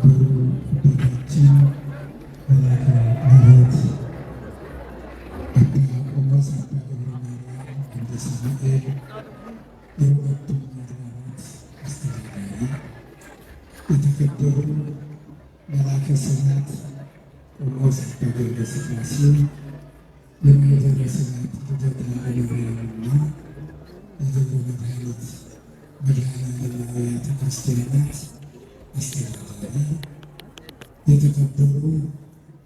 የተከበሩ አባታችን መላከ ምሕረት አባ ቆሞስ አባ ገብረማርያም ወልደ ሳሙኤል የሁለቱም አድባራት አስተዳዳሪ፣ የተከበሩ መላከ ስብሐት ቆሞስ አባ ገብረ ሥላሴ የማኅበረ ስብሐት ልደታ አለማርያምና የደብረ መድኃኒት መድኃኔዓለም አብያተ ክርስቲያናት አስተዳዳሪ፣ የተከበሩ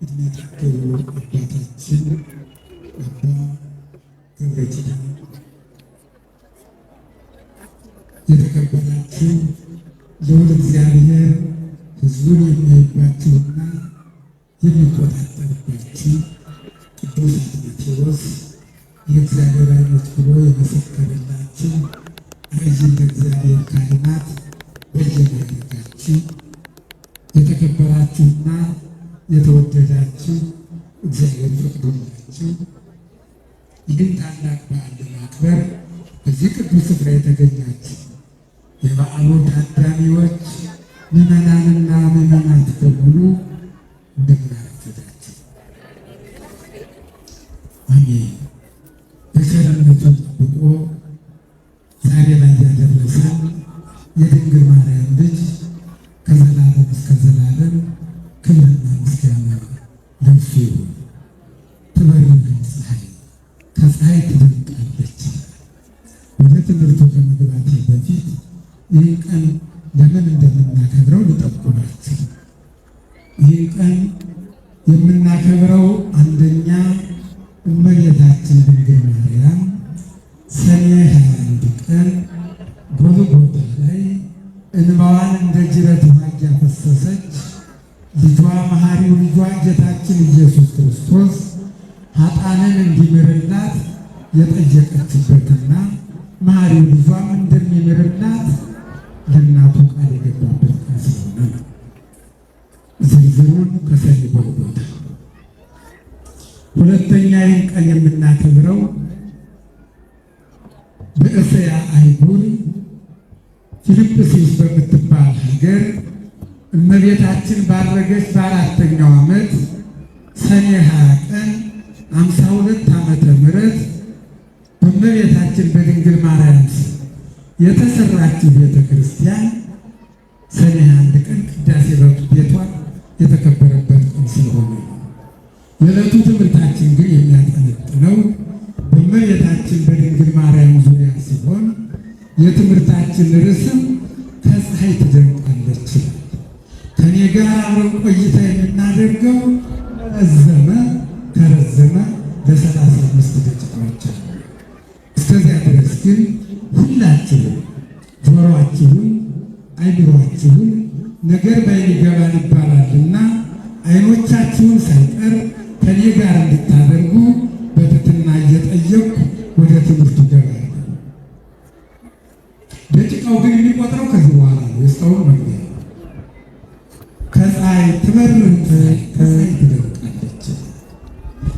ዕድሜ ጠገቡ አባታችን አባ ገብረ ኪዳን፣ የተከበራችሁ ልዑል እግዚአብሔር ሕዝቡን የሚያይባችሁና የሚቆጣጠርባችሁ ቅዱስ አትናቴዎስ የእግዚአብሔር ዓይኖች ብሎ የመሰከረላችሁ አይዝን እግዚአብሔር ካህናት በየማዕረጋችሁ የተከበራችሁና የተወደዳችሁ እግዚአብሔር ፈቅዶላችሁ ይህን ታላቅ በዓል ለማክበር በዚህ ቅዱስ ስፍራ የተገኛችሁ የበዓሉ ታዳሚዎች ምዕመናንና ምዕመናት በሙሉ እንደምን አረፈዳችሁ። አሜን። በቸርነቱ ጠብቆ ዛሬ ላይ ያደረሰን የድንግል ማርያም ልጅ ከዘላለም እስከ ዘላለም ክብርና ምስጋና ለእርሱ ይሁን። ትበርልን ፀሐይ ከፀሐይ ትደምቃለች። ወደ ትምህርቱ ከመግባቴ በፊት ይህን ቀን ለምን እንደምናከብረው ልጠቁማችሁ። ይህን ቀን የምናከብረው አንደኛ እመቤታችን ድንግል ማርያም ሰኔ 21 ቀን ጎልጎታ ላይ እንባዋን እንደ ጅረት ውሃ እያፈሰሰች ልጇ መሐሪው ልጇ ጌታችን ኢየሱስ ክርስቶስ ኃጥአንን እንዲምርላት የጠየቀችበትና መሐሪው ልጇም እንደሚምርላት ለእናቱ ቃል የገባበት ቀን ስለሆነ ነው። ዝርዝሩን ከሰኔ ጎልጎታ። ሁለተኛ ይህን ቀን የምናከብረው በእስያ አህጉር ፊልጵስዩስ በምትባል ሀገር እመቤታችን ባረገች በአራተኛው ዓመት ሰኔ 20 ቀን 52 ዓመተ ምህረት በእመቤታችን በድንግል ማርያም የተሰራችው ቤተ ክርስቲያን ሰኔ 21 ቀን ቅዳሴ ቤቷ የተከበረበት ቀን ስለሆነ ነው። የዕለቱ ትምህርታችን ግን የሚያጠነጥነው በእመቤታችን በድንግል ማርያም ዙሪያ ሲሆን የትምህርታችን ርዕስም ከፀሐይ ትደምቃለች። ከኔ ጋር አብረን ቆይታ የምናደርገው ከረዘመ ለ35 ደቂቃዎች አሉ። እስከዚያ ድረስ ግን ሁላችሁም ጆሮአችሁን አይምሯችሁን ነገር ባይን ይገባል ይባላልና አይኖቻችሁን ሳይቀር ከኔ ጋር እንድታደርጉ በትህትና እየጠየቅኩ ወደ ትምህርቱ ገባለሁ። ደቂቃው ግን የሚቆጥረው ከዚህ በኋላ ነው። የስታውን መግቢያ ከፀሐይ ትበርር ከፀሐይ ትደምቃለች።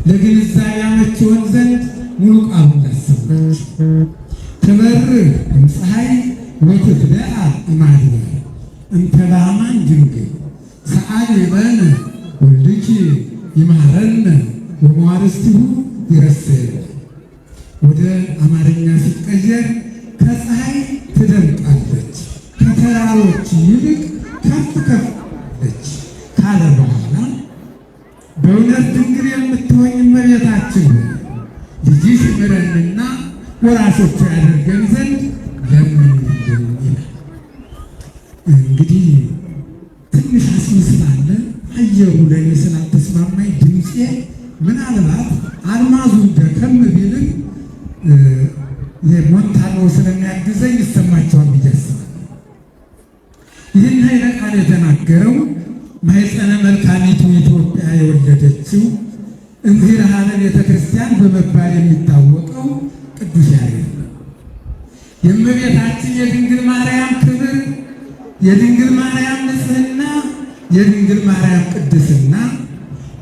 ለግንዛቤ አመች ይሆን ዘንድ ሙሉ ቃሉን ላሰማች። ትበርር እምፀሐይ ወትትለአ እማድባር እንተ በአማን ድንግል ሰአሊ በነ ወልድኪ ይምሃረነ ወመዋርስቲሁ ይረስየነ። ወደ አማርኛ ሲቀየር ከፀሐይ ትደምቃለች ከተራሮች ይልቅ ከፍ ከፍ አለች ካለ በኋላ በእውነት ድንግል የምትሆኝ እመቤታችን ልጅሽ ይምረንና ወራሾቹ ያደርገን ዘንድ ለምንልን ይላል። እንግዲህ ትንሽ አስም ስላለ አየሩ ለእኔ ስላልተስማማኝ ድምፄ ምናልባት አልማዙ ደከም ቢልም የሞንታኖ ስለሚያግዘኝ ይሰማቸዋል ብዬ አስባለሁ። ይህን ኃይለ ቃል የተናገረው ማኅፀነ መልካሚቱ ኢትዮጵያ የወለደችው እንዚራ ቤተ ክርስቲያን በመባል የሚታወቀው ቅዱስ ያሬድ ነው። የእመቤታችን የድንግል ማርያም ክብር፣ የድንግል ማርያም ንጽሕና፣ የድንግል ማርያም ቅድስና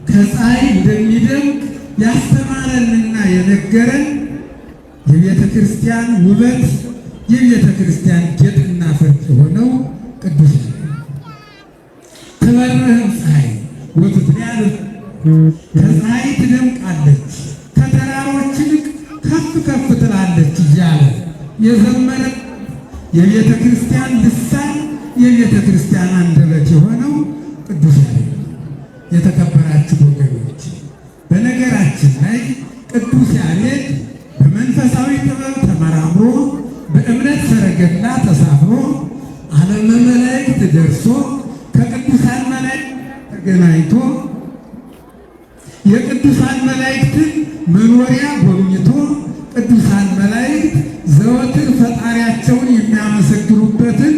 ከፀሐይ እንደሚደምቅ ያስተማረንና የነገረን የቤተ ክርስቲያን ውበት፣ የቤተ ክርስቲያን ጌጥና ፈርጥ የሆነው ቅዱስ ያሬድ ወትትያለፍ ከፀሐይ ትደምቃለች ከተራሮች ይልቅ ከፍ ከፍ ትላለች እያለ የዘመረ የቤተ ክርስቲያን ልሳን የቤተ ክርስቲያን አንደበት የሆነው ቅዱስ ያሬድ። የተከበራችሁ ወገኖች፣ በነገራችን ላይ ቅዱስ ያሬድ በመንፈሳዊ ጥበብ ተመራምሮ በእምነት ሰረገላ ተሳፍሮ ዓለመ መላእክት ደርሶ ከቅዱሳን መላእክት ተገናኝቶ የቅዱሳን መላእክትን መኖሪያ ጎብኝቶ ቅዱሳን መላእክት ዘወትር ፈጣሪያቸውን የሚያመሰግኑበትን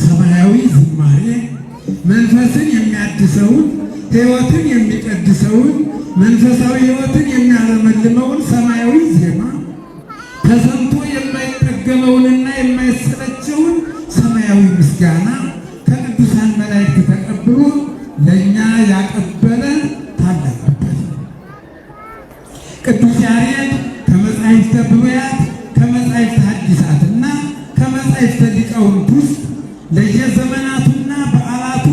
ሰማያዊ ዝማሬ መንፈስን የሚያድሰውን ሕይወትን የሚቀድሰውን መንፈሳዊ ሕይወትን የሚያለመልመውን ሰማያዊ ዜማ ተሰምቶ የማይጠገበውንና የማይሰለቸውን ሰማያዊ ምስጋና ከቅዱሳን መላእክት ተቀብሎ ለእኛ ያቀበለ ታላቅ አባት ቅዱስ ያሬድ ከመጻሕፍተ ብሉያት ከመጻሕፍተ ሐዲሳትና ከመጻሕፍተ ሊቃውንት ውስጥ ለየዘመናቱና በዓላቱ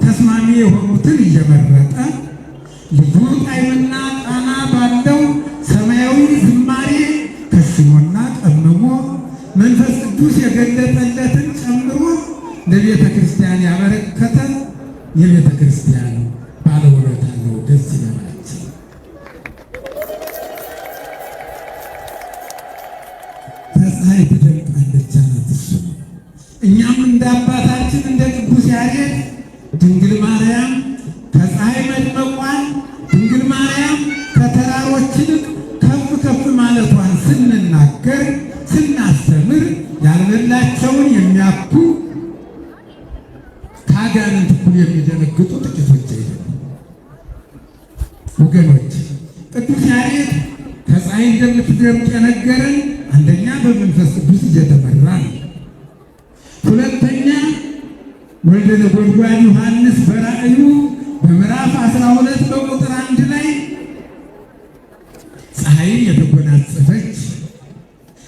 ተስማሚ የሆኑትን እየመረጠ ልዩ ጣዕምና ቃና ባለው ሰማያዊ ዝማሬ ከሽኖና ቀምሞ መንፈስ ቅዱስ የገለጠለትን ጨምሮ ለቤተ ክርስቲያን ያበረከተ የቤተ ክርስቲያን ባለውለታ ነው። ደስ ይበላችሁ። ከፀሐይ ትደምቃለች አላት እሱ። እኛም እንደ አባታችን እንደ ቅዱስ ያሬድ ድንግል ማርያም ከፀሐይ መድመቋን ድንግል ማርያም ከተራሮች ይልቅ ከፍ ከፍ ማለቷን ስንናገር ስናስተምር ያልበላቸውን የሚያኩ ከአጋንንት እኩል የሚደነግጡ ጥቂቶች አይደሉም ወገኖች። ቅዱስ ያሬድ ከፀሐይ እንደምትደምቅ የነገረን አንደኛ በመንፈስ ቅዱስ እየተመራ ነው። ሁለተኛ ወልደ ነጎድጓድ ዮሐንስ በራእዩ በምዕራፍ 12 በቁጥር 1 ላይ ፀሐይን የተጎናጸፈች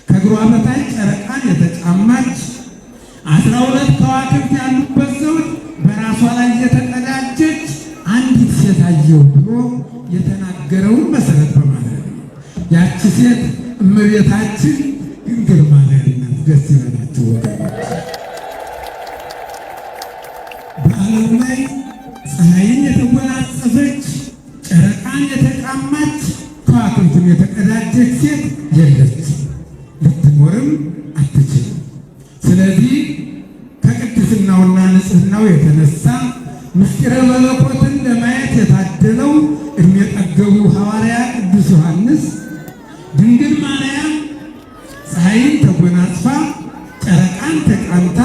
ከእግሯ በታች ጨረቃን የተጫማች 12 ከዋክብት ያሉበት ዘውድ በራሷ ላይ የተቀዳጀች አንዲት ሴት አየሁ ብሎ የተናገረውን መሰረት በማድረግ ነው። ያቺ ሴት እመቤታችን ድንግል ማርያም ናት። ደስ ይበላችሁ ወገኖች። በዓለም ላይ ፀሐይን የተጎናጸፈች ጨረቃን የተጫማች ከዋክብትን የተቀዳጀች ሴት የለች፣ ልትኖርም አትችልም። ስለዚህ ከቅድስናውና ንጽሕናው የተነሳ ምስጢረ መለኮትን ለማየት የታደለው እድሜ ጠገቡ ሐዋርያ ቅዱስ ዮሐንስ ድንግል ማርያም ፀሐይን ተጎናጽፋ ጨረቃን ተቃምታ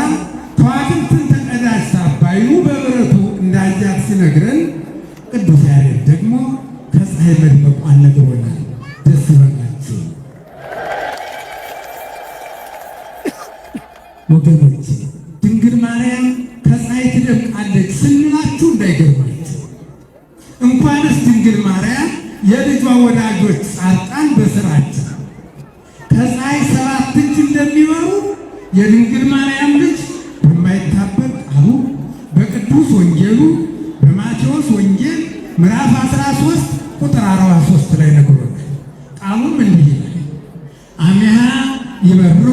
ከዋክብትን ተቀዳጅታ ባይኑ በብረቱ እንዳያት ሲነግረን ቅዱስ ያሬድ ደግሞ ከፀሐይ መድመቋን ነግሮናል። ደስ ይበላችሁ ወገኖች። ድንግል ማርያም ከፀሐይ ትደምቃለች ስንላችሁ እንዳይገርማችሁ። እንኳንስ ድንግል ማርያም የልጇ ወዳጆች ጻድቃን በስራቸው ከፀሐይ 7 እጅ እንደሚበሩ የድንግል ማርያም ልጅ በማይታበል ቃሉ በቅዱስ ወንጌሉ በማቴዎስ ወንጌል ምዕራፍ 13 ቁጥር 43 ላይ ነግሮናል። ቃሉም እንዲህ ይላል፣ አሜሃ ይበርሩ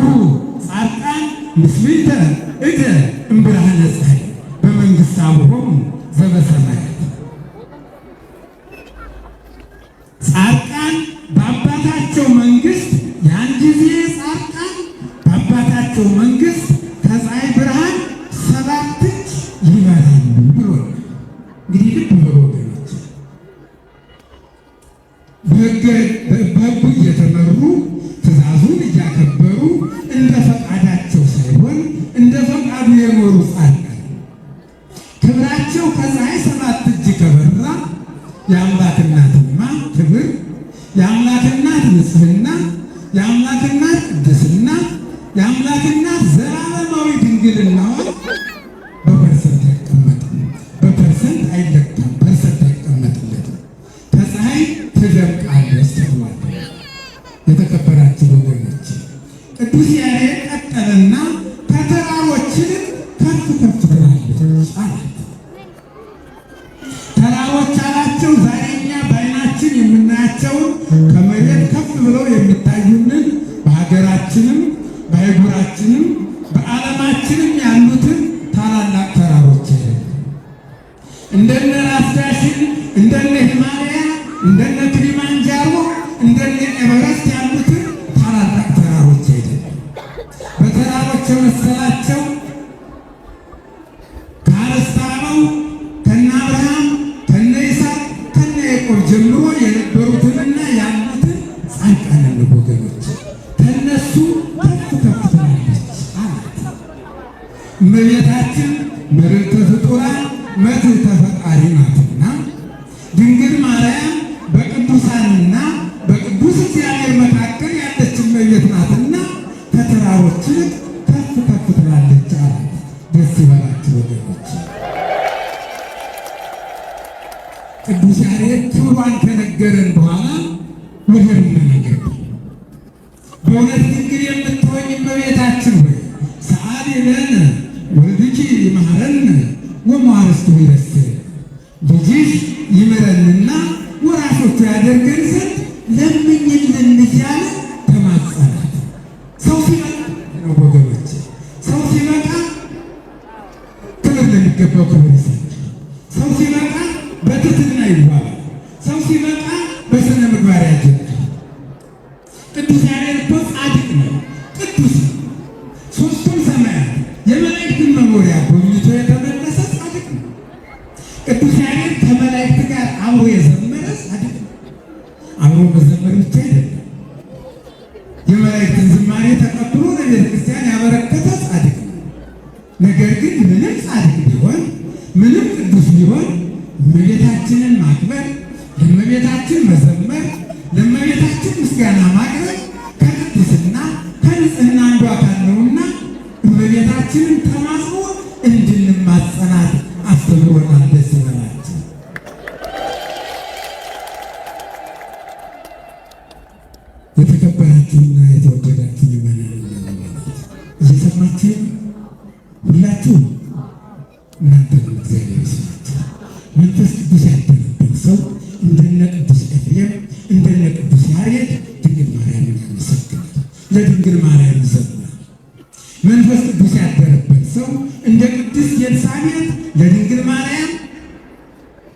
ጻድቃን ምስሌተ እደ እምብርሃነ ፀሐይ በመንግሥተ አቡሆሙ ዘበሰማያት። ጻድቃን በአባታቸው መንግሥት ያን ጊዜ ጻድቃን በአባታቸው መንግሥት ከፀሐይ ብርሃን 7 እጅ ይበራሉ ብሎ እንግዲህ ልብ በሉ ወገኖች። በሕጉ እየተመሩ ትእዛዙን እያከበሩ እንደ ፈቃዳቸው ሳይሆን እንደ ፈቃዱ የኖሩ ጻድቃን ክብራቸው ከፀሐይ 7 እጅ ከበራ የአምላክ እናትማ ክብር፣ የአምላክ እናት ንጽሕና፣ የአምላክ እናት ቅድስና፣ የአምላክ እናት ዘላለማዊ ድንግልናዋ በፐርሰንት አይቀመጥም፣ በፐርሰንት አይለካም፣ ፐርሰንት አይቀመጥለትም። ከፀሐይ ትደምቃለች ተብሏል። የተከበራችሁ ወገኖች ቅዱስ ያሬድ ቀጠለና ከተራሮች ይልቅ ከፍ ከፍ ትላለች አላት። ተራሮች ከመሬት ከፍ ብለው የሚታዩንን በሀገራችንም በአህጉራችንም በዓለማችንም ያሉትን ታላላቅ ተራሮች እንደነ ራስ ዳሽን፣ እንደነ ሂማላያ፣ እንደነ ክሊማንጃሮ፣ እንደነ ኤቨረስት ያሉትን ታላላቅ ተራሮች አይደለም። በተራሮች የመሰላቸው ከአርስታመው ከነ አብርሃም ከነ ይስሐቅ ከነ ያዕቆብ ጀምሮ የነበሩትንና ያሉትን ጻድቃን ወገኖች ከነሱ ከፍ ከፍ ትላለች አላት። እመቤታችን ምርዕተ ፍጡራን መትሕተ ፈጣሪ ናትና ድንግል ማርያም በቅዱሳንና በቅዱስ እግዚአብሔር መካከል ያለች እመቤት ናትና ከተራሮች ይልቅ ከፍ ከፍ ትላለች አላት። ደስ ይበላችሁ ወገኖች። ቅዱስ ያሬድ ክብሯን ከነገረን በኋላ ወደ ነገር በእውነት ድንግል የምትሆኝ እመቤታችን ሆይ ሰአሊ ለነ ወልድኪ ይምሃረነ ወመዋርስቱ ይረስዕ፣ ልጅሽ ይምረንና ወራሾቹ ያደርገን ዘንድ ለምኝልን እያለ ተማጸናት። ሰው ሲመጣ ነው ወገኖች፣ ሰው ሲመጣ ክብር ለሚገባው ክብር ይሰጣል። ሰው ሲመጣ በትሕትና ይዋባል። ሰው ሲመጣ በሥነ ምግባር ያጀባል። ቅዱስ ያሬድ እኮ ጻድቅ ነው፣ ቅዱስ ነው። ሦስቱም ሰማያት የመላእክትን መኖሪያ ጎብኝቶ የተመለሰ ጻድቅ ነው። ቅዱስ ያሬድ ከመላእክት ጋር አብሮ የዘመረ ጻድቅ ነው። አብሮ መዘመር ብቻ አይደለም፣ የመላእክትን ዝማሬ ተቀብሎ ለቤተ ክርስቲያን ያበረከተ ጻድቅ ነው። ነገር ግን ምንም ጻድቅ ቢሆን ምንም ቅዱስ ቢሆን እመቤታችንን ማክበር፣ ለእመቤታችን መዘመር፣ ለእመቤታችን ምስጋና ማቅረብ ከቅድስና ከንጽሕና አንዱ አካል ነውና እመቤታችንን ተማጽኖ እንድንማጸናት አስተምሮናል። ደስ ይበላችሁ። የተከበራችሁና የተወደዳችሁ ምእመናን እየሰማችሁ ሁላችሁ እናንተን እግዚአብሔር ይስማችሁ። መንፈስ ቅዱስ ያደረበት ሰው እንደነ ቅዱስ ኤፍሬም እንደነ ቅዱስ ያሬድ ድንግል ማርያምን ያመሰግናል፣ ለድንግል ማርያም ይዘምራል። መንፈስ ቅዱስ ያደረበት ሰው እንደ ቅድስት ኤልሳቤጥ ለድንግል ማርያም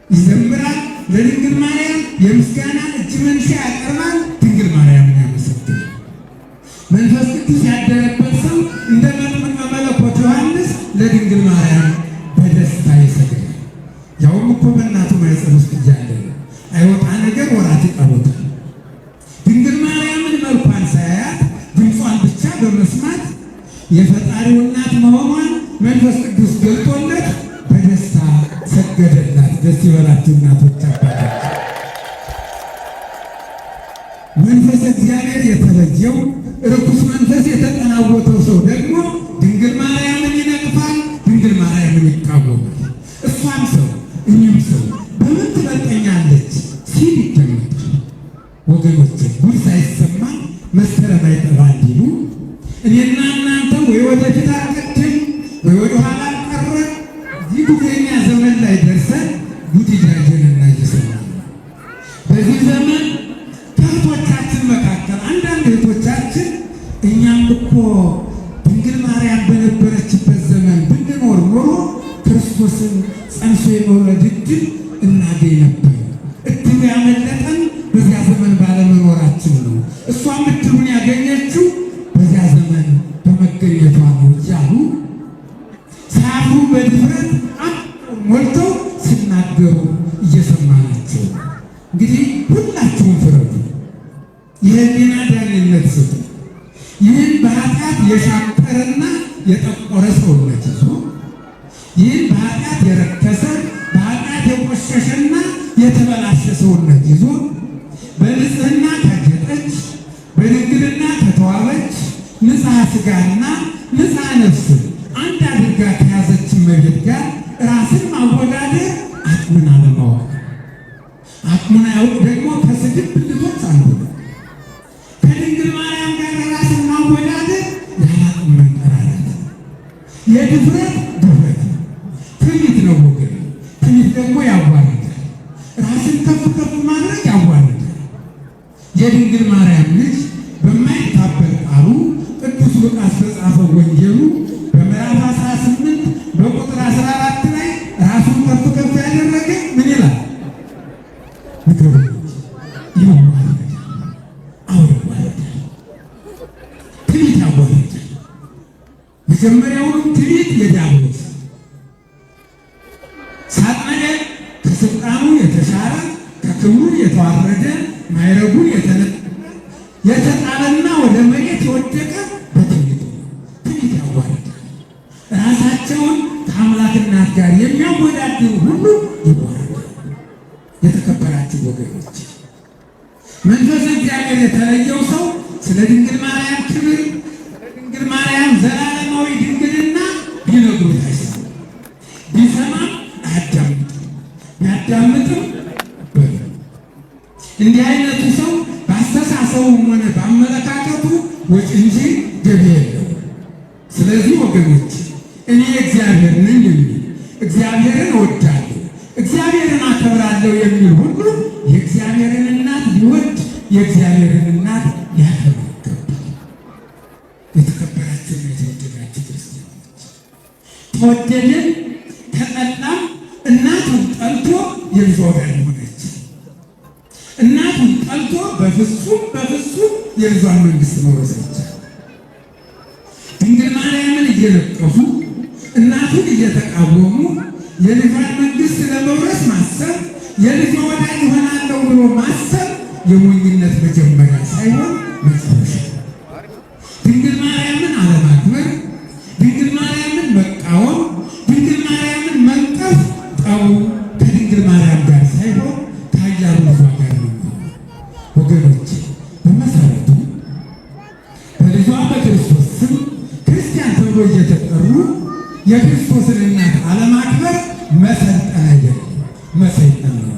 ይዘምራል፣ ለድንግል ማርያም የምስጋና እጅ መንሻ ያቀርባል፣ ድንግል ማርያምን ያመሰግናል። መንፈስ ቅዱስ ያደረበት ሰው እንደ መጥምቀ መለኮት ዮሐንስ ለድንግል ማርያም በደስታ ይሰግዳል። ያውም እኮ በእናቱ ማኅፀን ውስጥ እያለ አይወጣ ነገር ወራት ይቀሩታል። ድንግል ማርያምን መልኳን ሳያያት ድምጿን ብቻ በመስማት የፈጣሪው እናት መሆኗን መንፈስ ቅዱስ ገልጦለት በደስታ ሰገደላት። ደስ ይበላችሁ እናቶች፣ አባቶች። መንፈስ እግዚአብሔር የተለየው ርኩስ መንፈስ የተጠናወተው ሰው ደግሞ ድንግል ማርያምን ይነቅፋል፣ ድንግል ማርያምን ይቃወማል። እሷም ሰው እኛም ሰው በምን ትበልጠኛለች ሲል ይደመጣል። ወገኖች ጉድ ሳይሰማ መስከረም አይጠባ እንዲሉ እኔና እናንተ ወይ ወደፊት አልቀድም ወይ ወደ ኋላ አልቀረን እዚህ ጉደኛ ዘመን ላይ ደርሰን ጉድ እያየንና እየሰማን በዚህ ዘመን ከእህቶቻችን መካከል አንዳንድ እህቶቻችን እኛም እኮ ድንግል ማርያም በነበረችበት ዘመን ብንኖር ኖሮ ክርስቶስን ጸንሶ የመውለድ ዕድል እናገኝ ነበር። እድሉ ያመለጠን በዚያ ዘመን ባለመኖራችን ነው። እሷም እድሉን ያገኘችው በዚያ ዘመን በመገኘቷ ነው እያሉ ሳያፍሩ በድፍረት ሞልተው ሲናገሩ እየሰማናቸው። እንግዲህ ሁላችሁም ፍረዱ፣ የሕሊና ዳኝነት ስጡ። ይህን በኃጢአት የሻከረና የጠቆረ ሰውነት ይዞ ይህን በኃጢአት የረከሰ በኃጢአት የቆሸሸና የተበላሸ ሰውነት ይዞ በንጽሕና ካጌጠች በድንግልና ከተዋበች ንጽሐ ሥጋና ንጽሐ ነፍስ አንድ አድርጋ ከያዘች እመቤት ጋር ራስን ማወዳደር አቅምን አለማወቅ። አቅሙን አያውቅ ደግሞ ከስድብ ብልቶች አንዱ ነው። ከድንግል ማርያም ጋር ራስን ማወዳደር ያለ አቅም መንጠራራት የድፍረት ድፍረት ትዕቢት ነው ወገን። ትዕቢት ደግሞ ያዋርዳል። ራስን ከፍ ከፍ ማድረግ ያዋርዳል። የድንግል ማርያም ልጅ በማይታበል ቃሉ ቅዱስ ሉቃስ በጻፈው ወንጌሉ በምዕራፍ 18 በቁጥር 14 ላይ ራሱን ከፍ ከፍ ያደረገ ምን ይላል? ንገሩኝ። ይዋረዳል። አዎ ይዋረዳል። ትዕቢት ያዋርዳል። መጀመሪያውንም ትዕቢት የዲያብሎስ ሳጥናኤል ከስልጣኑ የተሻረ ከክብሩ የተዋረደ ማዕረጉን የተጣለና ወደ መሬት የወደቀ በትዕቢቱ ነው። ትዕቢት ያዋርዳል። ራሳቸውን ከአምላክ እናት ጋር የሚያወዳድሩ ሁሉ ይዋረዳል። የተከበራችሁ ወገኖች፣ መንፈስ እግዚአብሔር የተለየው ሰው ስለ ድንግል ማርያም ክብር፣ ስለ ድንግል ማርያም ዘላለማዊ ድንግልና ቢነግሩት አይሰማም። ቢሰማም አያዳምጥም። ቢያዳምጥም እንዲህ አይነቱ ሰው በአስተሳሰቡም ሆነ በአመለካከቱ ወጪ እንጂ ገቢ የለው። ስለዚህ ወገኖች እኔ እግዚአብሔር ነኝ የሚል እግዚአብሔርን እወዳለሁ፣ እግዚአብሔርን አከብራለሁ የሚል ሁሉ የእግዚአብሔርን እናት ሊወድ የእግዚአብሔርን እናት ሊያከብር ይገባል። የተከበራችሁ የተወደዳችሁ ክርስቲያኖች፣ ተወደደን ተጠላም እናቱን ጠልቶ የልጇ ወዳጅ ሆነች። እናቱን ጠልቶ በፍጹም የልጇን መንግስት መውረስ ይቻላል። ድንግል ማርያምን እየነቀፉ እናቱን እየተቃወሙ የልጇን መንግስት ለመውረስ ማሰብ፣ የልጇ ወዳጅ ሆናለሁ ብሎ ማሰብ የሞኝነት መጀመሪያ ሳይሆን መጨረሻ። ድንግል ማርያምን አለማክበር፣ ድንግል ማርያምን መቃወም፣ ድንግል ማርያምን መንቀፍ ጠቡ ከድንግል ማርያም ጋር ሳይሆን ከኃያሉ ልጇ ጋር ነው። ወገኖች በመሰረቱ በልጇ በክርስቶስ ስም ክርስቲያን ተብሎ እየተጠሩ የክርስቶስን እናት አለማክበር መሰልጠን አይደለም፣ መሰልጠን ነው።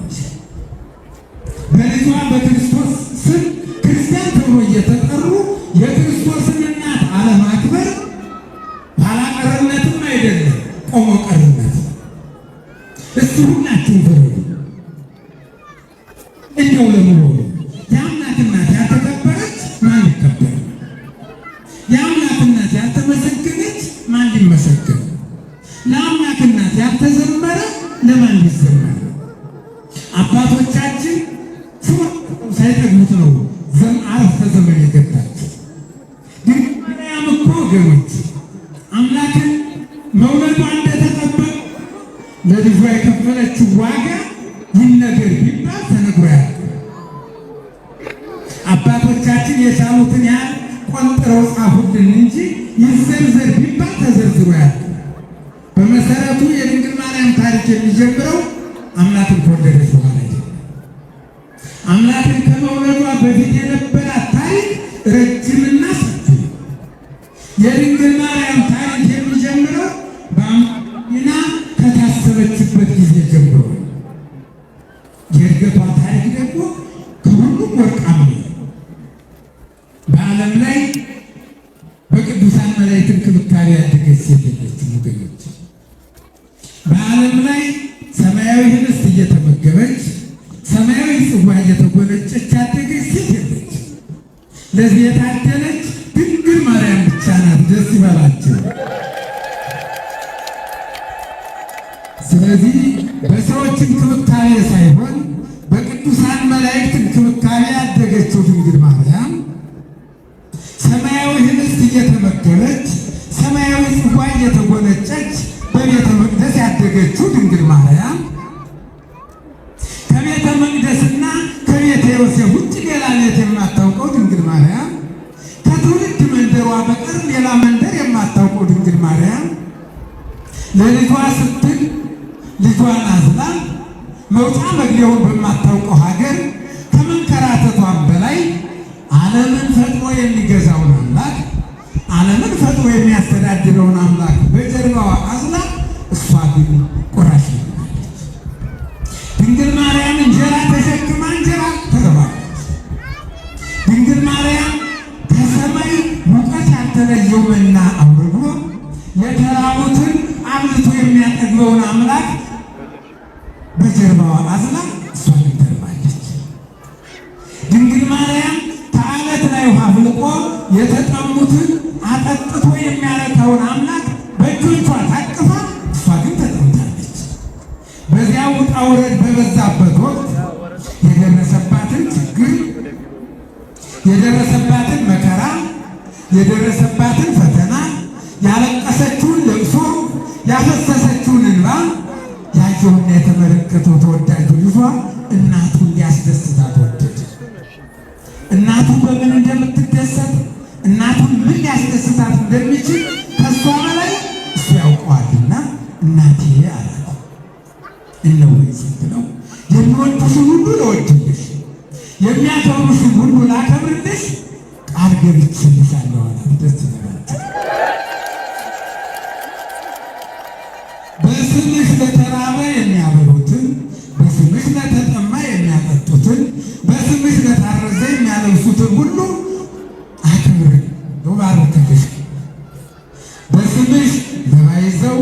በልጇ በክርስቶስ ስም ክርስቲያን ተብሎ እየተጠሩ የክርስቶስን እናት አለማክበር ኋላቀርነትም አይደለም፣ ቆሞ ቀርነት። እስቲ ሁላችሁም ፍረዱ። እንደው ለመሆኑ የአምላክ እናት ያልተከበረች ማን ይከበር? የአምላክ እናት ያልተመሰገነች ማን ሊመሰገን? ለአምላክ እናት ያልተዘመረ ለማን ሊዘመር? አባቶቻችን ሳይጠግቡት ነው አረፍተ ዘመን የገባቸው። ድንግል ማርያም እኮ ወገኖች አምላክን መውለዷ እንደተጠበቀ ለልጇ የከፈለችው ዋጋ ይነገር ቢባል ተነግሮ ያለ አባቶቻችን የቻሉትን ያህል ቆንጥረው ጻፉልን እንጂ ይዘርዘር ቢባል ተዘርዝሮ ያለ። በመሰረቱ የድንግል ማርያም ታሪክ የሚጀምረው አምላክን ከወለደች በኋላ አይደለም። አምላክን ከመውለዷ በፊት የነበራት ታሪክ ረጅምና ሰፊ። የድንግል ማርያም ታሪክ የሚጀምረው በአምላክና ከታሰበችበት ጊዜ ጀምሮ፣ የእድገቷ ታሪክ ደግሞ ከሁሉም ወርቃማ ነው። በዓለም ላይ በቅዱሳን መላእክት እንክብካቤ ያደገች ሴት የለችም ወገኖች። በዓለም ላይ ሰማያዊ ህብስት እየተመገበች ሰማያዊ ጽዋ እየተጎነጨች ያደገች ሴት የለችም። ለዚህ የታደለች ድንግል ማርያም ብቻ ናት። ደስ ይበላችሁ። ስለዚህ በሰዎች እንክብካቤ ሳይሆን በቅዱሳን መላእክት እንክብካቤ ያደገችው ድንግል ማርያም ሰማያዊ ህብስት እየተመገበች ሰማያዊ ጽዋ እየተጎነጨች በቤተ መቅደስ ያደገችው ድንግል ማርያም ከቤተ መቅደስና ከቤተ ዮሴፍ ውጭ ሌላ ቤት የማታውቀው ድንግል ማርያም ከትውልድ መንደሯ በቀር ሌላ መንደር የማታውቀው ድንግል ማርያም ለልጇ ስትል ልጇን አዝላ መውጫ መግቢያውን በማታውቀው ሀገር ከመንከራተቷን በላይ ዓለምን ፈጥሮ የሚገዛውን አምላክ ዓለምን ፈጥሮ የሚያስተዳድረውን አምላክ በጀርባዋ አዝላ እሷ ግን ቁራሽ ናለች። ድንግል ማርያም እንጀራ ተሸክማ እንጀራ ተርባለች። ድንግል ማርያም ከሰማይ ሙቀት ያልተለየው መና አውርዶ የተራቡትን አብልቶ የሚያጠግበውን አምላክ በጀርባዋ አዝላ እሷ ግን ተርባለች። ድንግል ማርያም የተጠሙትን አጠጥቶ የሚያረካውን አምላክ በእጆቿ ታቅፋ፣ እሷ ግን ተጠምታለች። በዚያ ውጣ ውረድ በበዛበት ወቅት የደረሰባትን ችግር፣ የደረሰባትን መከራ፣ የደረሰባትን ፈተና፣ ያለቀሰችውን ለቅሶ፣ ያፈሰሰችውን እንባ ያየውና የተመለከተው ተወዳጁ ልጇ እናቱን ሊያስደስታት ወደደ። እናቱ በምን እንደምትደሰት፣ እናቱን ምን ሊያስደስታት እንደሚችል ከሷ በላይ እሱ ያውቀዋልና እናቴ አላት። እነሆኝ ስትለው የሚወድሽን ሁሉ ልወድልሽ፣ የሚያከብሩሽን ሁሉ ላከብርልሽ ቃል ገብቼልሻለሁ አላት። ደስ ይበላችሁ። በስምሽ ለተራበ የሚያበሉትን፣ በስምሽ ለተጠማ የሚያጠጡትን፣ በስምሽ ለታረዘ የሚያለብሱትን ሁሉ አክብር ባርክልሽ። በስምሽ ለባይዘው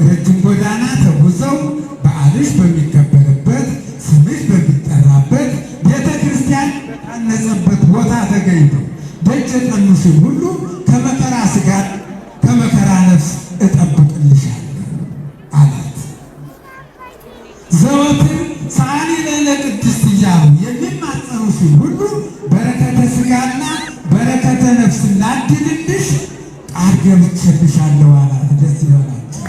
ረጅም ጎዳና ተጉዘው በዓልሽ በሚከበርበት ስምሽ በሚጠራበት ቤተ ክርስቲያን በታነጸበት ቦታ ተገኝተው ደጅ የጠኑሽን ሁሉ ከመከራ ሥጋ ከመከራ ነፍስ እጠብቅልሻለሁ አላት። ዘወትር ሰዓሊ ለነ ቅድስት እያሉ የሚማጸኑሽን ሁሉ በረከተ ሥጋና በረከተ ነፍስ ላድልልሽ ቃል ገብቼልሻለሁ አላት። ደስ ይበላችሁ።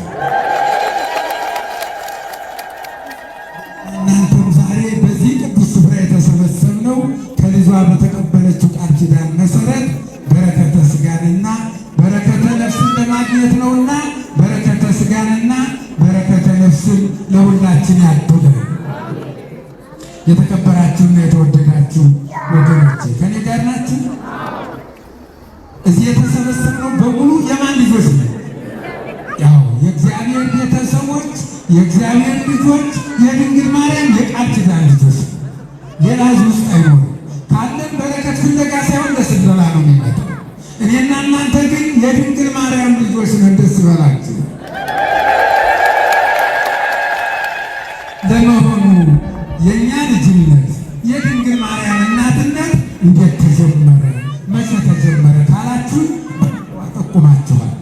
እናንተም ዛሬ በዚህ ቅዱስ ስፍራ የተሰበሰብነው ከልጇ በተቀበለችው ቃል ኪዳን መሰረት በረከተ ሥጋንና በረከተ ነፍስን ለማግኘት ነውና በረከተ ሥጋንና በረከተ ነፍስን ለሁላችን ያድለን። የተከበራችሁና የተወደዳችሁ ወገኖቼ ከኔ ጋር ናችሁ? እዚህ የተሰበሰብነው በሙሉ የማን ልጆች ነው? ያው የእግዚአብሔር ቤተሰቦች፣ የእግዚአብሔር ልጆች፣ የድንግል ማርያም የቃል ኪዳን ልጆች። ሌላ ሕዝብ ውስጥ አይኖርም። ካለን በረከት ፍለጋ ሳይሆን ለስለላ ነው የሚመጣው። እኔና እናንተ ግን የድንግል ማርያም ልጆች ነን። ደስ ይበላችሁ። ለመሆኑ የእኛ ልጅነት የድንግል ማርያም እናትነት እንዴት ተጀመረ? መቼ ተጀመረ ካላችሁ ጠቁማችኋል።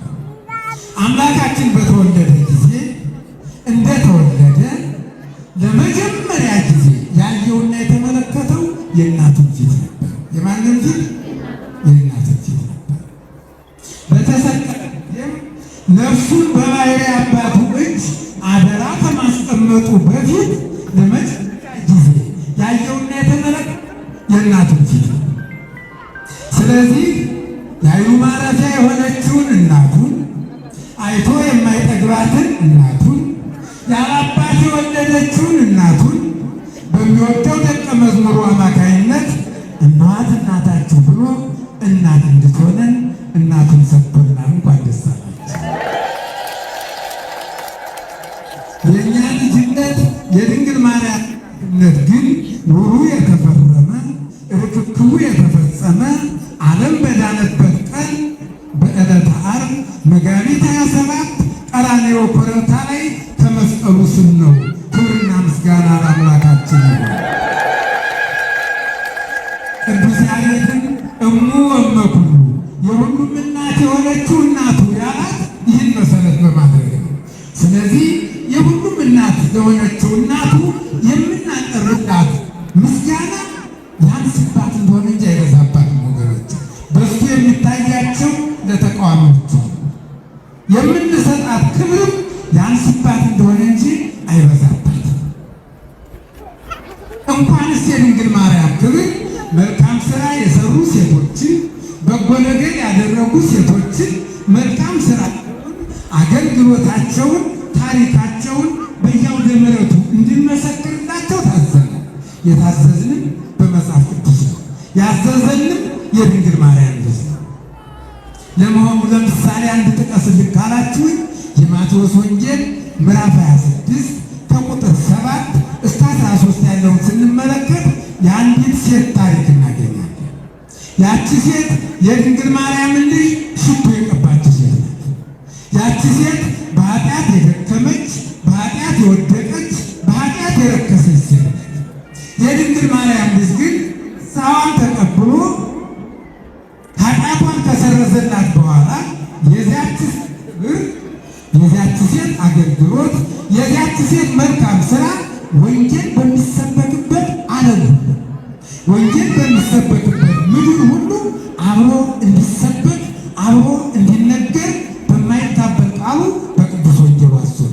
አምላካችን በተወለደ ጊዜ እንደተወለደ ለመጀመሪያ ጊዜ ያየውና የተመለከተው የእናቱን ፊት ነበር። የማንን ፊት? የእናቱን ፊት ነበር። በተሰቀለ ጊዜም ነፍሱን በባሕርይ አባቱ እጅ አደራ ከማስቀመጡ በፊት ለመጀመሪያ ጊዜ ያየውና የተመለከተው የእናቱን ፊት ነው። ስለዚህ የዓይኑ ማረፊያ የሆነችውን እናቱን፣ አይቶ የማይጠግባትን እናቱን፣ ያለ አባት የወለደችውን እናቱን በሚወደው ደቀ መዝሙሩ አማካይነት እናት እናታችሁ ብሎ እናት እንድትሆነን እናቱን ሰጥቶናል። እንኳን ደስ አላችሁ። የእኛ ልጅነት የድንግል ማርያምነት ግን ኑሩ የተፈረመ ርክክቡ የተፈጸመ ዓለም በዳነበት ቀን በዕለተ ዓርብ መጋቢት 27 ቀራንዮ ኮረብታ ላይ ከመስቀሉ ስር ነው። ክብርና ምስጋና ለአምላካችን ይሁን። ቅዱስ ያሬድን እሙ ወእመ ኩሉ የሁሉም እናት የሆነችው እናቱ ያላት ይህን መሰረት በማድረግ ነው። ስለዚህ የሁሉም እናት የሆነችው እናቱ የምናቀርብላት ምስጋና ያንስባት እንደሆነ እንጂ አይበዛባትም። ወገኖች በሱ የሚታያቸው ለተቃዋሚዎቹ የምንሰጣት ክብርም ያንስባት እንደሆነ እንጂ አይበዛባትም። እንኳንስ የድንግል ማርያም ክብር መልካም ስራ የሰሩ ሴቶችን፣ በጎ ነገር ያደረጉ ሴቶችን መልካም ስራቸውን፣ አገልግሎታቸውን፣ ታሪካቸውን በየአውደ ምሕረቱ እንድንመሰክርላቸው ታዘነ። የታዘዝንም በመጽሐፍ ቅዱስ ነው። ያዘዘንም የድንግል ማርያም ልጅ ነው። ለመሆኑ ለምሳሌ አንድ ጥቀስልኝ ካላችሁኝ የማቴዎስ ወንጌል ምዕራፍ 26 ከቁጥር 7 እስከ 13 ያለውን ስንመለከት የአንዲት ሴት ታሪክ እናገኛለን። ያቺ ሴት የድንግል ማርያምን ልጅ ሽቶ የቀባች ሴት ናት። ያቺ ሴት በኃጢአት የደከመች፣ በኃጢአት የወደቀች፣ በኃጢአት የረከሰች ሴት ናት። የድንግል ማርያም ልጅ ግን ንስሐዋን ተቀብሎ ኃጢአቷን የዚያች ሴት አገልግሎት፣ የዚያች ሴት መልካም ስራ ወንጌል በሚሰበክበት ዓለም ወንጌል በሚሰበክበት ምድር ሁሉ አብሮ እንዲሰበክ አብሮ እንዲነገር በማይታበል ቃሉ በቅዱስ ወንጌሉ አስሩ።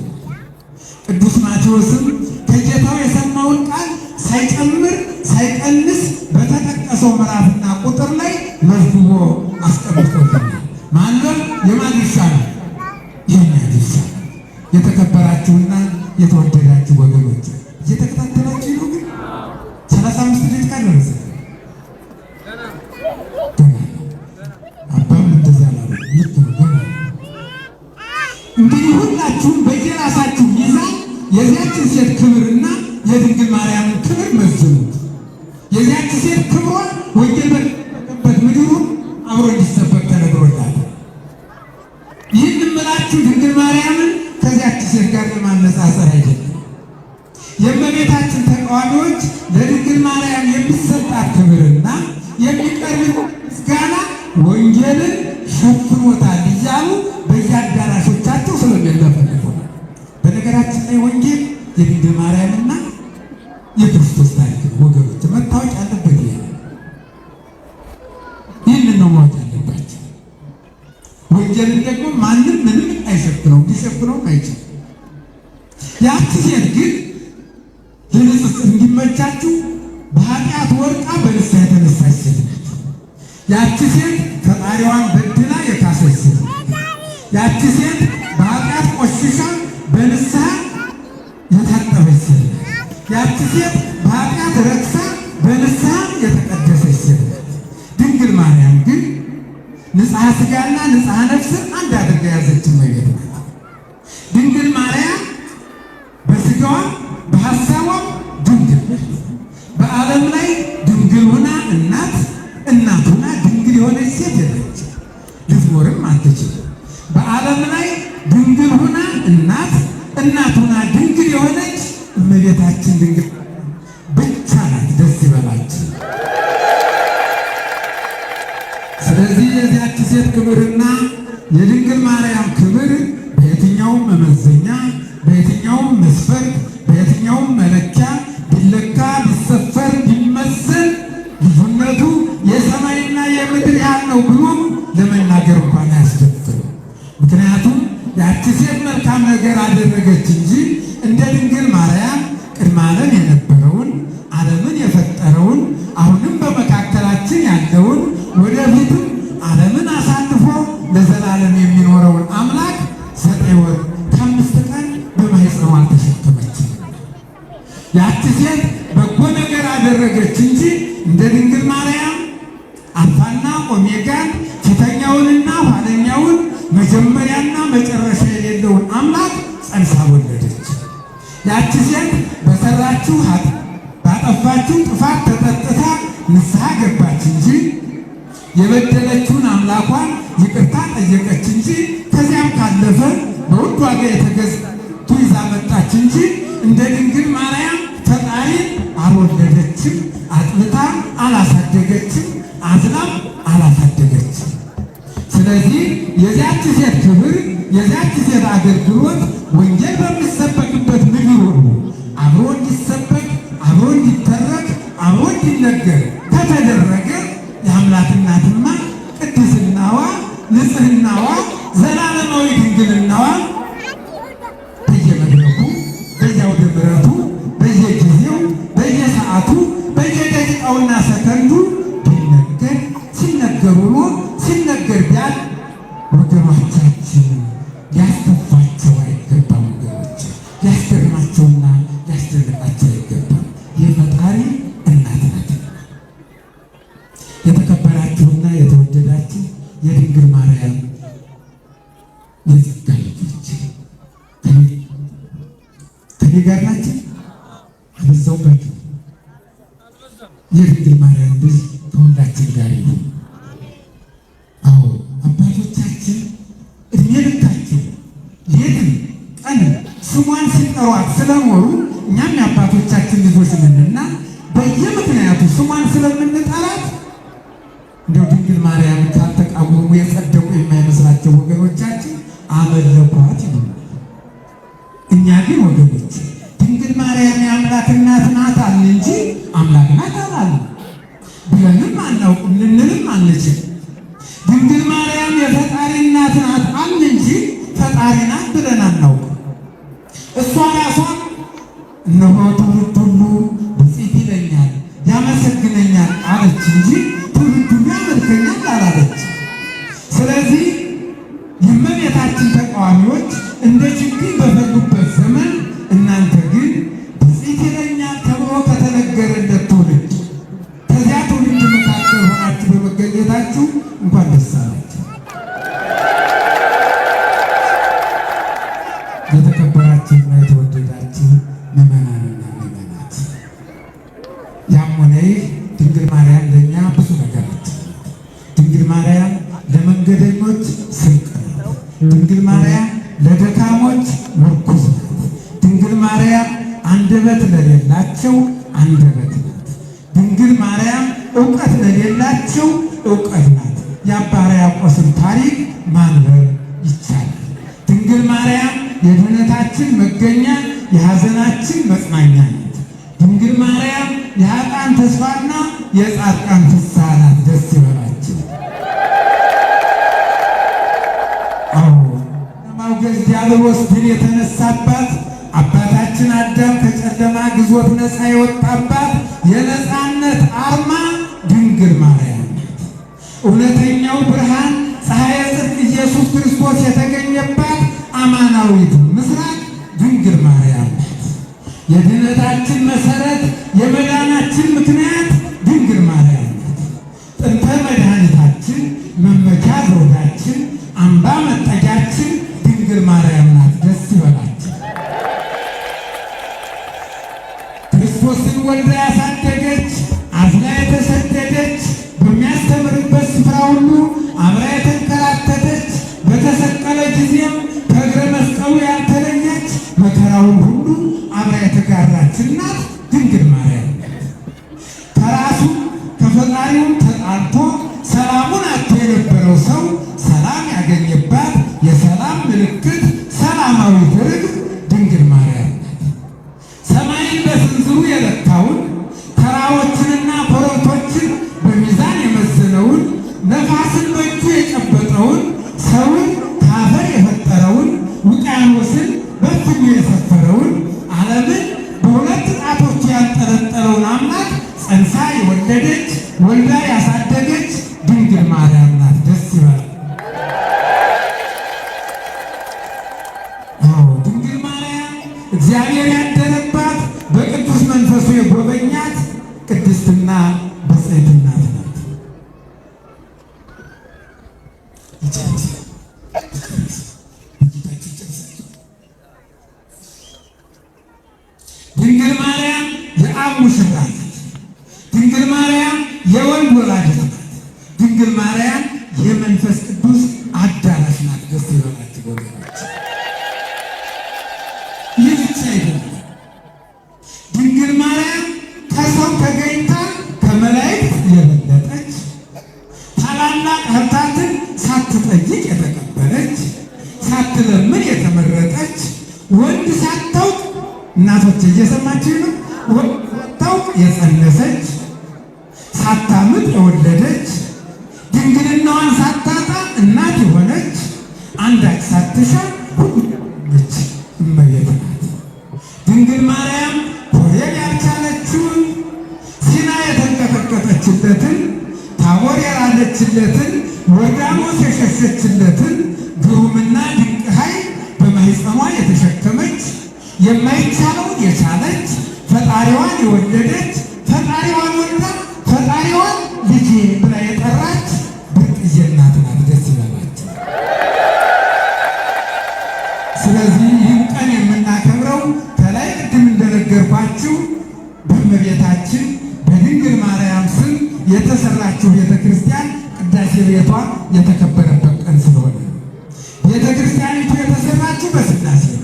ቅዱስ ማቴዎስም ከጌታው የሰማውን ቃል ሳይጨምር ሳይቀንስ በተጠቀሰው ምዕራፍና ቁጥር ላይ መዝግቦ አስቀምጦልናል። ማንበብ የማን ድርሻ ነው? የእኛ ድርሻ። የተከበራችሁና የተወደዳችሁ ወገኖች እየተከታተላችሁ ነው። ግን 35 ደቂቃ ደረሰ። አባም እንደዛ ላሉ ልክ ነው። ገና እንግዲህ ሁላችሁም በየራሳችሁ ሚዛን የዚያችን ሴት ክብርና የድንግል ማርያምን ክብር መዝኑት። የዚያች ሴት ክብሯ ወንጌል በተሰበከበት ምድሩ አብሮ እንዲሰበክ ተነግሮላታል። ይህን እምላችሁ ድንግል ማርያምን ከዚያች ሴት ጋር ለማነጻጸር አይደለም። የእመቤታችን ተቃዋሚዎች ለድንግል ማርያም የሚሰጣት ክብርና የሚቀርብ ምስጋና ወንጌልን ሸፍኖታል እያሉ በየአዳራሾቻቸው ስለሚለፈልፉ ነው። በነገራችን ላይ ወንጌል የድንግል ማርያምና የክርስቶስ ታሪክ ነው። ወገኖች መታወቅ ያለበት ይሄ ነው። ይህንን ነው ማወቅ ያለባቸው። ወንጌልን ደግሞ ማንም ምንም አይሸፍነውም፣ ሊሸፍነውም አይችልም። ያቺ ሴት ግን ለንጽጽር እንዲመቻችሁ በኃጢአት ወድቃ በንስሐ የተነሳች ሴት ናት። ያቺ ሴት ፈጣሪዋን በድላ የካሰች ሴት ናት። ያቺ ሴት በኃጢአት ቆሽሻ በንስሐ የታጠበች ሴት ናት። ያቺ ሴት በኃጢአት ረክሳ በንስሐ የተቀደሰች ሴት ናት። ድንግል ማርያም ግን ንጽሐ ሥጋና ንጽሐ ነፍስን አንድ አድርጋ ያዘች እመቤት ናት። ድንግል ማርያም በሥጋዋ በሐሳቧም ድንግል ናት። በዓለም ላይ ድንግል ሆና እናት ሆና ድንግል የሆነች ሴት የለች፣ ልትኖርም አትችልም። በዓለም ላይ ድንግል ሆና እናት ሆና ድንግል የሆነች እመቤታችን ድንግል ብቻ ናት። ደስ ይበላችሁ። ስለዚህ የዚያች ሴት ክብርና የድንግል ማርያም ክብር በየትኛውም መመዘኛ በየትኛውም መስፈርት በየትኛውም መለኪያ ቢለካ ቢሰፈር ቢመዘን ልዩነቱ የሰማይና የምድር ያህል ነው ብሎ ለመናገር እንኳን አያስደፍርም። ምክንያቱም ያቺ ሴት መልካም ነገር አደረገች እንጂ እንደ ድንግል ማርያም ቅድመ ዓለም የነበረውን ዓለምን የፈጠረውን አሁንም በመካከላችን ያለውን ወደፊትም ዓለምን አሳልፎ ለዘላለም የሚኖረውን አምላክ 9 ወር ከ5 ቀን በማኅፀኗ አልተሸከመችም። ያቺ ሴት በጎ ነገር አደረገች እንጂ እንደ ድንግል ማርያም አልፋና ኦሜጋን ፊተኛውንና ኋለኛውን መጀመሪያና መጨረሻ የሌለውን አምላክ ጸንሳ ወለደች። ያቺ ሴት በሰራችው ባጠፋችው ጥፋት ተጠጥታ ንስሐ ገባች እንጂ የበደለችውን አምላኳን ይቅርታ ጠየቀች እንጂ ከዚያም ካለፈ በውድ ዋጋ የተገዛቱ ይዛ መጣች እንጂ እንደ ድንግል ማርያም ፈጣሪን አልወለደችም፣ አጥብታ አላሳደገችም፣ አዝላም አላሳደገችም። ስለዚህ የዚያች ሴት ክብር የዚያች ሴት አገልግሎት ወንጌል በሚሰበክበት ምድር ሁሉ አብሮ እንዲሰበክ አብሮ እንዲተረክ አብሮ እንዲነገር ከተደረገ የአምላክ እናትማ ቅድስናዋ ንጽሕናዋ ዘላለማዊ ድንግልናዋ በየመድረኩ በየአውደ ምሕረቱ በየጊዜው በየሰዓቱ በየደቂቃውና ሰከንዱ ቢነገር ሲነገር ውሎ ሲነገር ቢያል ወገኖቻችን ሊያስከፋቸው አይገባም። ወገኖች ሊያስገርማቸውና ሊያስደንቃቸው አይገባም። የፈጣሪ እናት ናትና። የተከበራችሁና የተወደዳችሁ የድንግል ማርያም የጸጋ ልጆች ከኔ ጋር ናችሁ? አበዛውባችሁ? የድንግል ማርያም ልጅ ከሁላችን ጋር ይሁን። አዎ አባቶቻችን እድሜ ልካቸው ሌትም ቀን ስሟን ሲጠሯት ስለኖሩ እኛም የአባቶቻችን ልጆች ነንና በየምክንያቱ ስሟን ስለምንጠራት እንደው ድንግል ማርያም ካልተቃወሙ የጸደቁ የማይመስላቸው ወገኖቻችን አመለኳት ይሉ ወገኖች ድንግል ማርያም የአምላክ እናት ናት አልን እንጂ አምላክ ናት አላልን ብለንም አናውቅም፣ ልንልም አንችል። ድንግል ማርያም የፈጣሪ እናት ናት አልን እንጂ ፈጣሪ ናት ብለን አናውቅም። እሷ ራሷ እነሆ ትውልድ ሁሉ ብፅዕት ይለኛል ያመሰግነኛል አለች እንጂ ትውልድ ሁሉ ያመልከኛል አላለች። ስለዚህ የእመቤታችን ተቃዋሚዎች እንደ ችግኝ በፈሉበት ዘመን እናንተ ግን ብፅዕት ይለኛል ተብሎ ከተነገረለት ትውልድ ከዚያ ትውልድ መካከል ሆናችሁ በመገኘታችሁ እንኳን ደስ አላችሁ። የተከበራችሁና የተወደዳችሁ ምዕመናንና ምዕመናት፣ ያም ሆነ ይህ ድንግል ማርያም ለእኛ ብዙ ነገር ነች። ድንግል ማርያም ለመንገደኞች ስንቅ ናት። ድንግል ማርያም ለደካሞች ምርኩዝ ናት። ድንግል ማርያም አንደበት ለሌላቸው አንደበት ናት። ድንግል ማርያም እውቀት ለሌላቸው እውቀት ናት። የአባ ሕርያቆስን ታሪክ ማንበብ ይቻላል። ድንግል ማርያም የድኅነታችን መገኛ የሐዘናችን መጽናኛ ናት። ድንግል ማርያም የኃጥአን ተስፋና የጻድቃን ፍስሐ ናት። ደስ ይበላችሁ። ለማውገዝ ዲያብሎስ ድል የተነሳባት አባታችን አዳም ከጨለማ ግዞት ነፃ የወጣባት የነፃነት አርማ ድንግል ማርያም ናት። እውነተኛው ብርሃን ፀሐየ ጽድቅ ኢየሱስ ክርስቶስ የተገኘባት አማናዊት ምስራቅ ድንግል ማርያም ናት። የድኅነታችን መሰረት የመዳናችን ምክንያት ድንግል ማርያም ናት። ጥንተ መድኃኒታችን መመኪያ ዘውዳችን አምባ መጠጊያችን ድንግል ማርያም ናት። ደስ ይበላችሁ። ክርስቶስን ወልዳ ያሳደገች አዝላ የተሰደደች በሚያስተምርበት ስፍራ ሁሉ አብራ የተንከራተተች በተሰቀለ ጊዜም ከእግረ መስቀሉ ያልተለየች መከራውን ሁሉ አብራ የተጋራች እናት ድንግል ማርያም ናት። ከራሱ ከፈጣሪው ተጣልቶ ሰላሙን አጥቶ የነበረው ሰው ሰላም ያገኘባት የሰላም ምልክት ሰላማዊት ርግብ ድንግል ማርያም ናት። ሰማይን በስንዝሩ የለካውን ተራሮችንና ኮረብቶችን በሚዛን የመዘነውን ነፋስን በእጁ የጨበጠውን ሰውን ከአፈር የፈጠረውን ውቅያኖስን በእጁ የሰፈረውን ዓለምን በሁለት ጣቶቹ ያንጠለጠለውን አምላክ ጸንሳ የወለደች ወልዳ ያሳደገች ድንግል ማርያም ናት። ደስ ይበል። ድንግል ማርያም እግዚአብሔር ያደረባት በቅዱስ መንፈሱ የጎበኛት ቅድስትና ብፅዕት እናት ናት። ድንግል ማርያም የአብ ሙሽራ ናት። ድንግል ማርያም የወልድ ወላዲት ናት። ድንግል ማርያም የመንፈስ ቅዱስ አዳራሽ ናት። ደስ ይበላችሁ ወገኖች። ይህ ብቻ አይደለም። ድንግል ማርያም ከሰው ተገኝታ ከመላእክት የበለጠች ታላላቅ ሀብታትን ሳትጠይቅ የተቀበለች ሳትለምን የተመረጠች ወንድ ሳታውቅ እናቶች እየሰማችሁ ነው። ወንድ ሳታውቅ የጸነሰች ሳታምጥ የወለደች ድንግልናዋን ሳታጣ እናት የሆነች አንዳች ሳትሻ ሁሉች እመቤት ናት። ድንግል ማርያም ኮሬብ ያልቻለችውን ሲና የተንቀጠቀጠችለትን ታቦር የራለችለትን ዮርዳኖስ የሸሸችለትን ግሩምና ድንቅ ኃይል በማኅፀኗ የተሸከመች የማይቻለውን የቻለች ፈጣሪዋን የወለደች ፈጣሪዋን ወልዳ ፈጣሪዋን ልጄ ብላ የጠራች ብርቅዬ እናት ናት። ደስ ይበላችሁ። ስለዚህ ይህን ቀን የምናከብረው ከላይ ቅድም እንደነገርኳችሁ በእመቤታችን በድንግል ማርያም ስም የተሰራችው ቤተክርስቲያን ቅዳሴ ቤቷ የተከበረበት ቀን ስለሆነ ቤተክርስቲያኒቱ የተሰራችው በሥላሴ ነው።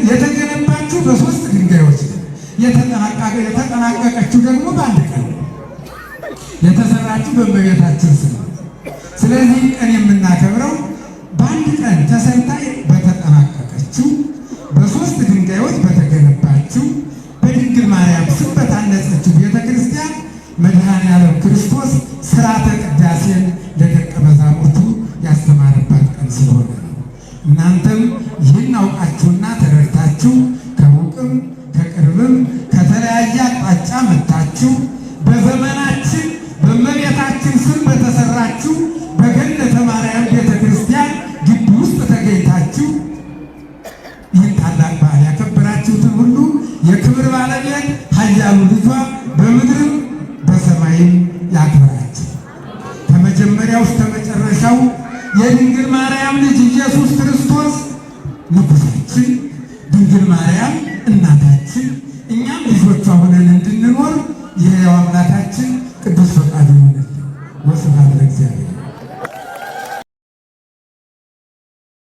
የተገነባችው በ3 ድንጋዮች ነው። የተጠናቀቀችው ደግሞ በአንድ ቀን ነው። የተሰራችው በእመቤታችን ስም። ስለዚህ ቀን የምናከብረው በአንድ ቀን ተሰርታ በተጠናቀቀችው በ3 ድንጋዮች መድኃኔዓለም ክርስቶስ ሥርዓተ ቅዳሴን ለደቀ መዛሙርቱ ያስተማረባት ቀን ስለሆነ ነው። እናንተም ይህን አውቃችሁና ተረድታችሁ ከሩቅም ከቅርብም ከተለያየ አቅጣጫ መጥታችሁ በዘመናችን በእመቤታችን ስም በተሰራችሁ በገነተ ማርያም ቤተ ክርስቲያን ግቢ ውስጥ ተገኝታችሁ ይህን ታላቅ በዓል ያከበራችሁትን ሁሉ የክብር ባለቤት ኃያሉ ልጇ በምድርም በሰማይም ያክብራችሁ። ከመጀመሪያው እስከ መጨረሻው የድንግል ማርያም ልጅ ኢየሱስ ክርስቶስ ንጉሣችን፣ ድንግል ማርያም እናታችን፣ እኛም ልጆቿ ሆነን እንድንኖር የሕያው አምላካችን ቅዱስ ፈቃዱ ይሁንልን። ወስብሐት ለእግዚአብሔር።